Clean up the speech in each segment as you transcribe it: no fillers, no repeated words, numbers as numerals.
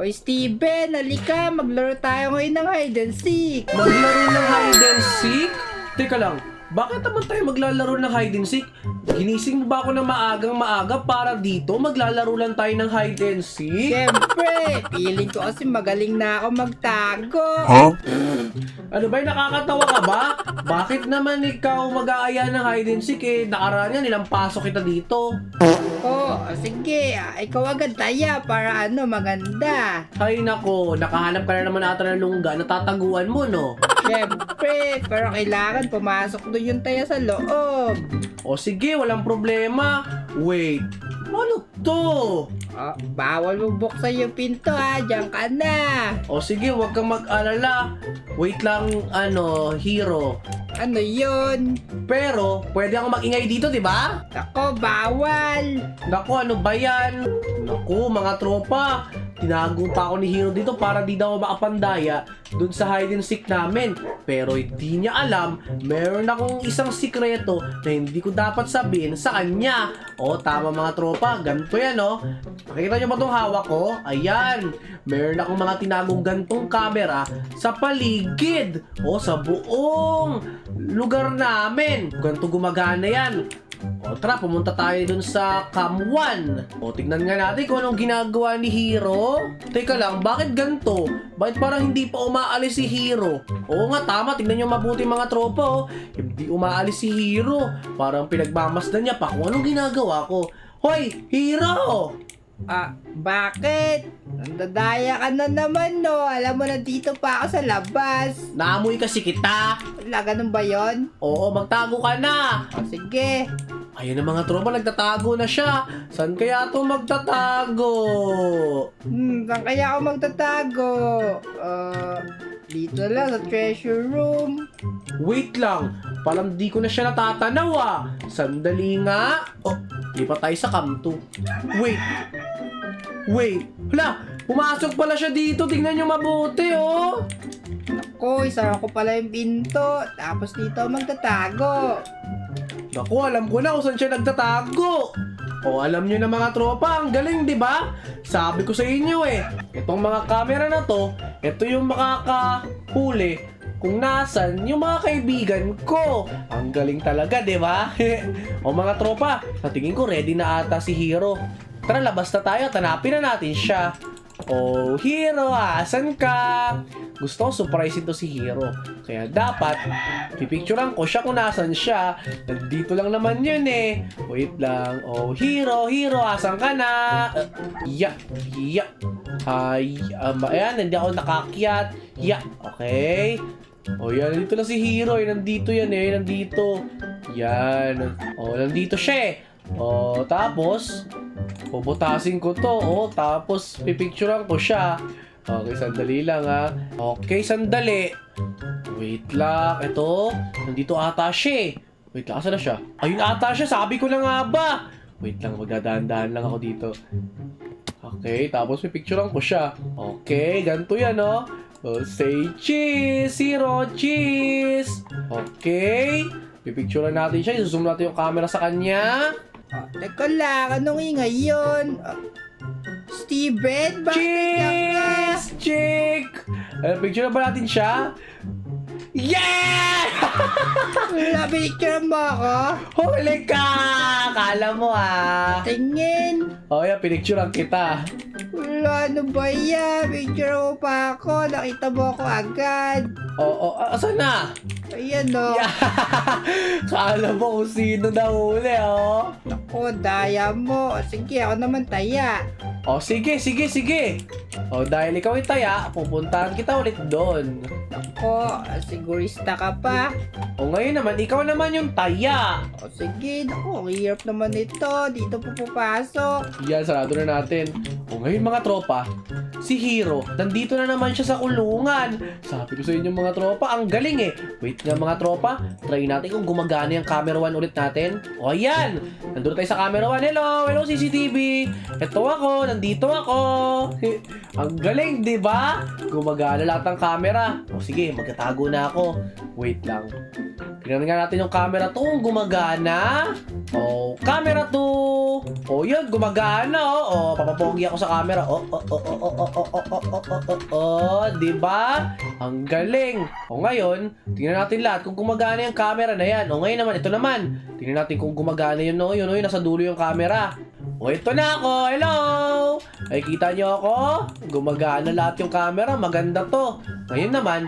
Hoy Steven, halika, maglaro tayo ngayon ng hide and seek. Maglaro ng hide and seek? Teka lang, bakit naman tayo maglalaro ng hide and seek? Ginising mo ba ako ng maagang maaga para dito maglalaro lang tayo ng hide and seek? Siyempre, feeling ko kasi magaling na ako magtago. Ano ba, nakakatawa ka ba? Bakit naman ikaw mag-aaya ng hide and seek eh? Nakaraan yan, ilang pasok kita dito. Sige, ikaw agad taya para maganda. Hay nako, nakahanap ka na naman ata ng lungga na tataguan mo, no? Siyempre, pero kailangan pumasok doon yung taya sa loob. O sige, walang problema. Wait, ano to? Bawal mo buksan yung pinto diyan ka na. O sige, huwag kang mag-alala. Wait lang, hero. Ano yun? Pero, pwede ako mag-ingay dito, di ba? Ako, bawal. Naku, ano ba yan? Naku, mga tropa. Tinago pa ako ni Hero dito para di daw makapandaya dun sa hide and seek namin. Pero hindi niya alam, meron akong isang sikreto na hindi ko dapat sabihin sa kanya. O, tama mga tropa, ganito yan Nakikita niyo ba itong hawak ko? Ayan, meron akong mga tinagong gantong camera sa paligid o sa buong lugar namin. Ganito gumagana yan. O tara, pumunta tayo dun sa Cam 1. O tignan nga natin kung anong ginagawa ni Hero. Teka lang, bakit ganito? Bakit parang hindi pa umaalis si Hero? Oo nga, tama, tignan nyo mabuti mga tropa Hindi umaalis si Hero. Parang pinagmamasdan niya pa kung anong ginagawa ko. Hoy, Hero! Bakit? Nandadaya ka na naman Alam mo na dito pa ako sa labas. Naamoy kasi kita. Wala, ganun ba yun? Oo, magtago ka na. Sige. Ayun ang mga tropa, nagtatago na siya. Saan kaya ito magtatago? Saan kaya ako magtatago? Dito lang sa treasure room. Wait lang, parang di ko na siya natatanaw Sandali nga. Di pa tayo sa Cam 2. Wait. Hala, pumasok pala siya dito. Tingnan nyo mabuti Naku, isara ko pala yung pinto. Tapos dito magtatago. Naku, alam ko na kung saan siya nagtatago. Alam nyo na mga tropa, ang galing, di ba? Sabi ko sa inyo itong mga camera na to, ito yung makakahuli kung nasan yung mga kaibigan ko. Ang galing talaga, di ba? Mga tropa, sa tingin ko ready na ata si Hero. Tara, labas na tayo at hanapin na natin siya. Hero, asan ka? Gusto ko surprisein to si Hero. Kaya dapat, pipicturean ko siya kung nasan siya. Nandito lang naman yun Wait lang. Hero, asan ka na? Ayan, hindi ako nakakyat. Okay. Yan, nandito na si Hero. Nandito yan nandito. Yan. Nandito siya tapos, bubutasin ko to. Tapos, pipicturean ko siya. Okay, sandali lang Okay, sandali. Wait lang. Ito, nandito ata siya Wait lang, asan na siya? Ayun ata siya, sabi ko na nga ba? Wait lang, magdadaan-daan lang ako dito. Okay, tapos pipicturean ko siya. Okay, ganito yan say cheese, Hero, cheese. Okay, pipicturean natin siya. Isusum natin yung camera sa kanya. Teka lang, anong ingay yun? Steven, bakit Cheese! Chick! Picture na ba natin siya? Yeah! Pinicture mo ako? Huli ka! Kala mo Tingin. Yan, pinicturean kita. Wala, ano ba yan? Picture mo pa ako. Nakita mo ako agad. Asan na? Ayan Kala mo kung sino nahuli Naku, daya mo. Sige, ako naman taya. Sige. Dahil ikaw ay taya, pupuntahan kita ulit doon. Naku, sigurista ka pa. Ngayon naman, ikaw naman yung taya. Sige, naku, ang hirap naman ito. Dito po pupasok. Yan, sarado na natin. Ngayon mga tropa, si Hero, nandito na naman siya sa kulungan. Sabi ko sa inyo mga tropa, ang galing Wait nga mga tropa, try natin kung gumagana yung camera 1 ulit natin. Ayan! Nandun tayo sa camera 1. Hello CCTV! Ito ako, nandito ako. Ang galing, di ba? Gumagana lahat ng camera. Sige, magtatago na ako. Wait lang. Tingnan nga natin yung camera 2 kung gumagana. Camera 2. Yun, gumagana papapogi ako sa camera. Di ba? Ang galing. O ngayon, tingnan natin lahat kung gumagana yung camera na yan. O ngayon naman, ito naman. Tingnan natin kung gumagana yun, no? Yun, nasa dulo yung camera. O ito na ako. Hello! Ay, kita nyo ako? Gumagana lahat yung camera. Maganda to. Ngayon naman,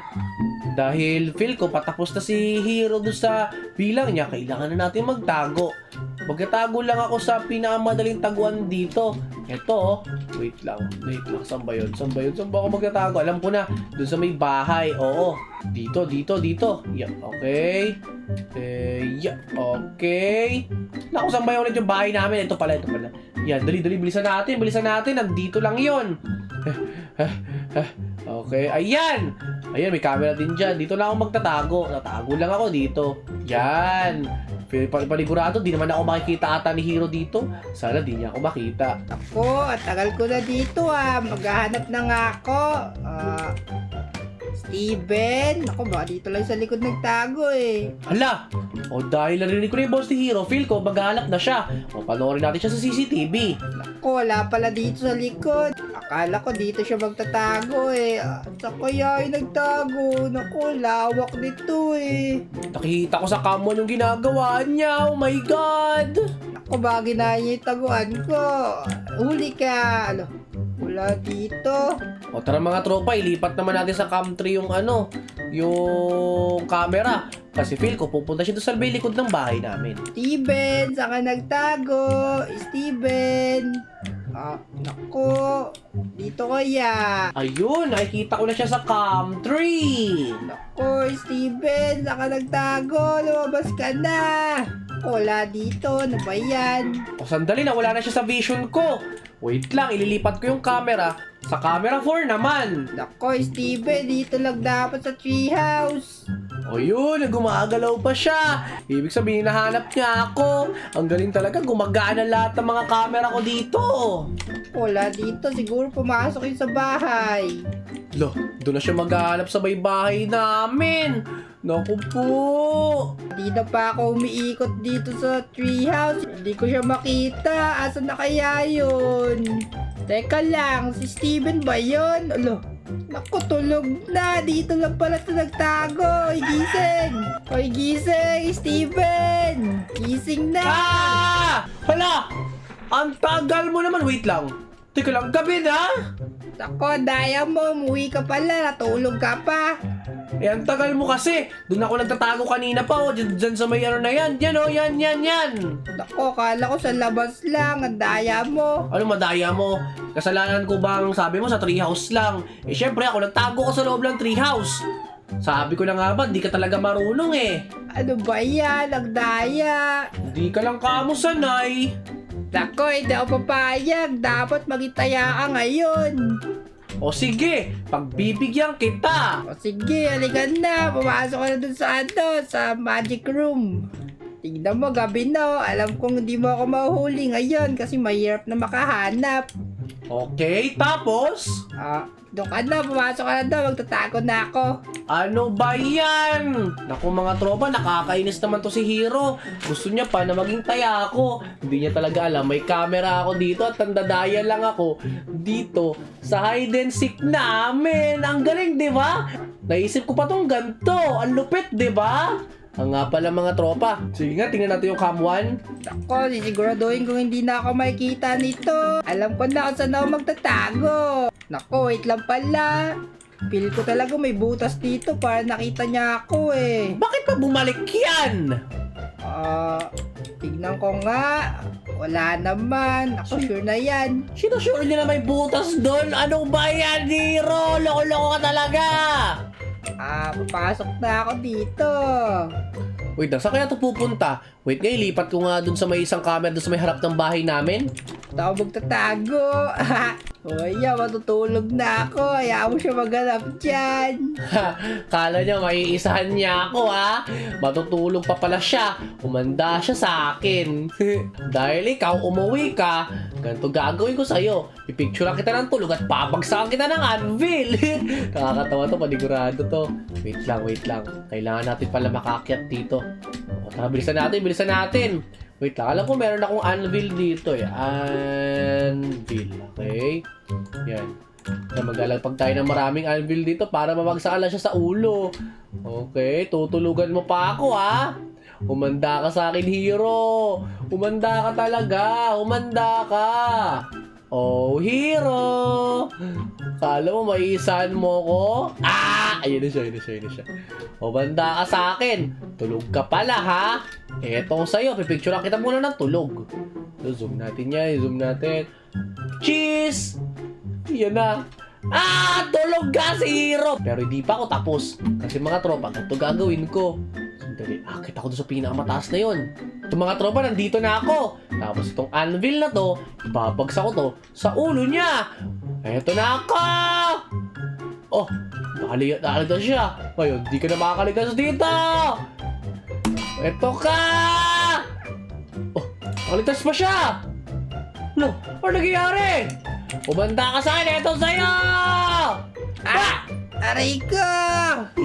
dahil feel ko patapos na si Hero doon sa bilang niya, kailangan na natin magtago. Magtatago lang ako sa pinakamadaling taguan dito. Ito, wait lang. Saan ba yun? Saan ba ako magtatago? Alam ko na, doon sa may bahay. Oo, dito. Yeah, okay. Okay. Naku, saan ba yun ulit yung bahay namin? Ito pala. Yan, dali, bilisan natin. Nandito lang yun. Okay, ayan, may camera din dyan. Dito lang ako magtatago. Tatago lang ako dito. Yan. Panigurado, di naman ako makikita ata ni Hero dito. Sana di niya ako makita. Ako, at tagal ko na dito maghahanap na nga ako. Steven, ako baka dito lang sa likod nagtago Hala! O dahil narinig ko na yung boss ni Hero, feel ko maghahanap na siya. O panoorin natin siya sa CCTV. Ako, wala pala dito sa likod. Akala ko dito siya magtatago Sa kaya ay nagtago? Naku, lawak nito Nakita ko sa cam yung ginagawa niya. Oh my God! Ako ba ginaya niya yung taguan ko? Huli ka! Wala dito. O tara mga tropa, ilipat naman natin sa cam 3 yung camera. Kasi feel ko pupunta siya doon sa may likod ng bahay namin. Steven, saan ka nagtago? Steven! Naku, dito kaya. Ayun, nakikita ko na siya sa cam 3. Naku, Steven, saan ka nagtago? Lumabas ka na. Wala dito, ano ba yan? O sandali na, wala na siya sa vision ko. Wait lang, ililipat ko yung camera sa camera 4 naman. Naku, Steven, dito lang dapat sa treehouse. O yun, gumagalaw pa siya. Ibig sabihin, nahanap niya ako. Ang galing talaga, gumagana lahat ng mga camera ko dito. Wala dito, siguro pumasok yun sa bahay. Lo, doon na siya maghahanap sa may bahay namin. Naku po. Hindi na pa ako umiikot dito sa treehouse. Hindi ko siya makita. Asan na kaya yun? Teka lang, si Steven ba yun? Naku, tulog na. Dito lang pala sa nagtago. Oy, gising! Oy, gising! Steven! Gising na! Hala! Ang tagal mo naman. Wait lang. Teka lang, gabi na? Naku, daya mo. Umuwi ka pala. Natulog ka pa. Ang tagal mo kasi. Doon ako nagtatago kanina pa. Diyan sa may na yan. Yan. Naku, kala ko sa labas lang. Ang daya mo. Ano madaya mo? Kasalanan ko bang sabi mo sa treehouse lang? Syempre ako nagtago ko sa loob ng treehouse. Sabi ko na nga ba, di ka talaga marunong Ano ba yan? Ang daya. Hindi ka lang kamo sanay. Naku, hindi ako papayag. Dapat magitaya ka ngayon. O sige, pagbibigyan kita. O sige, halikan na. Pumasok ka na dun sa magic room. Tingnan mo, gabi na. Alam kong hindi mo ako mahuhuli ngayon kasi mahirap na makahanap. Okay, tapos? Doon ka na. Pumasok ka na doon. Magtatago na ako. Ano ba yan? Naku mga tropa, nakakainis naman to si Hero. Gusto niya pa na maging taya ako. Hindi niya talaga alam, may camera ako dito at tandadaya lang ako dito sa hide and seek namin. Ang galing, di ba? Naisip ko pa tong ganito. Ang lupit, di ba? Ang nga pala mga tropa. Sige nga, tingnan natin yung cam 1. Ako, sisiguraduhin kung hindi na ako makikita nito. Alam ko na kung saan ako magtatago. Naku, wait lang pala. Feel ko talaga may butas dito para nakita niya ako Bakit pa bumalik yan? Tignan ko nga. Wala naman. Ako sure na yan. Sure niya na may butas doon. Ano ba yan, Hero? Loko-loko ka talaga. Papasok na ako dito. Wait lang, saan kaya ito pupunta? Wait nga, ilipat ko nga dun sa may isang camera dun sa may harap ng bahay namin. Ito ako magtatago. Matutulog na ako. Hayaan mo siya maghanap dyan. Kala niya maiisahan niya ako Matutulog pa pala siya. Umanda siya sa akin. Dahil ikaw umuwi ka, ganito gagawin ko sa'yo. Pipicturean kita ng tulog at papagsakan kita ng anvil. Nakakatawa to, panigurado to. Wait lang. Kailangan natin pala makakyat dito. O, tara, bilisan natin. Wait lang, alam ko meron akong anvil dito Anvil, okay? Yan. Maglalagpag tayo ng maraming anvil dito para mamagsakan lang siya sa ulo. Okay, tutulugan mo pa ako ha. Umanda ka sa akin, hero. Umanda ka talaga. Umanda ka. Oh, hero. Kala mo maiisahan mo ko? Ah! Ayun na siya, ayun na siya, ayun na siya. Umanda ka sa akin. Tulog ka pala ha. Eto sa'yo, pipicturean kita muna ng tulog. Zoom natin yan, zoom natin. Cheese! Yan na. Ah! Tulog ka si hero! Pero hindi pa ako tapos. Kasi mga tropa, ito gagawin ko. Sandali, akit ako doon sa pinakamataas na yun. Itong mga tropa, nandito na ako. Tapos itong anvil na to, ibabagsak ko to sa ulo niya. Eto na ako! Oh, nakaligtas siya. Ngayon, di ka na makakaligtas dito! Eto ka! Oh, nakaligtas pa siya! Ano? Ano nangyayari? Umanda ka sa akin, eto sa'yo! Ah! Aray ko!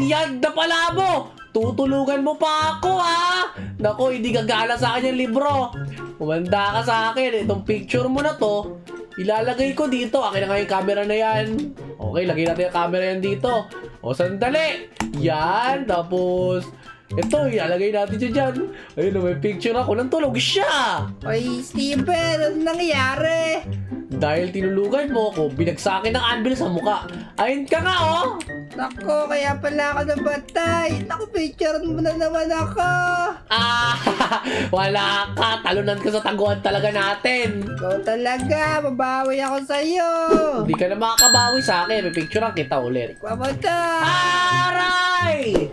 Yan na pala mo! Tutulugan mo pa ako, ha? Nako, hindi gagala sa akin yung libro. Umanda ka sa akin. Itong picture mo na to, ilalagay ko dito. Akin na nga yung camera na yan. Okay, lagay natin yung camera yan dito. O, sandali. Yan, tapos ito, ilalagay natin siya dyan. Ayun, may picture ako nang tulog siya. Oy, Steven, ano nangyayari? Dahil tinulugan mo ako, binagsakin ng anvil sa muka. Ayun ka nga, oh! Nako, kaya pala ako nabatay. Naku, picture mo na naman ako. Ah, wala ka. Talunan ka sa taguan talaga natin. Ikaw talaga, mabawi ako sa'yo. Hindi ka na makakabawi sa akin. May picturean kita ulit. Mamatay. Aray!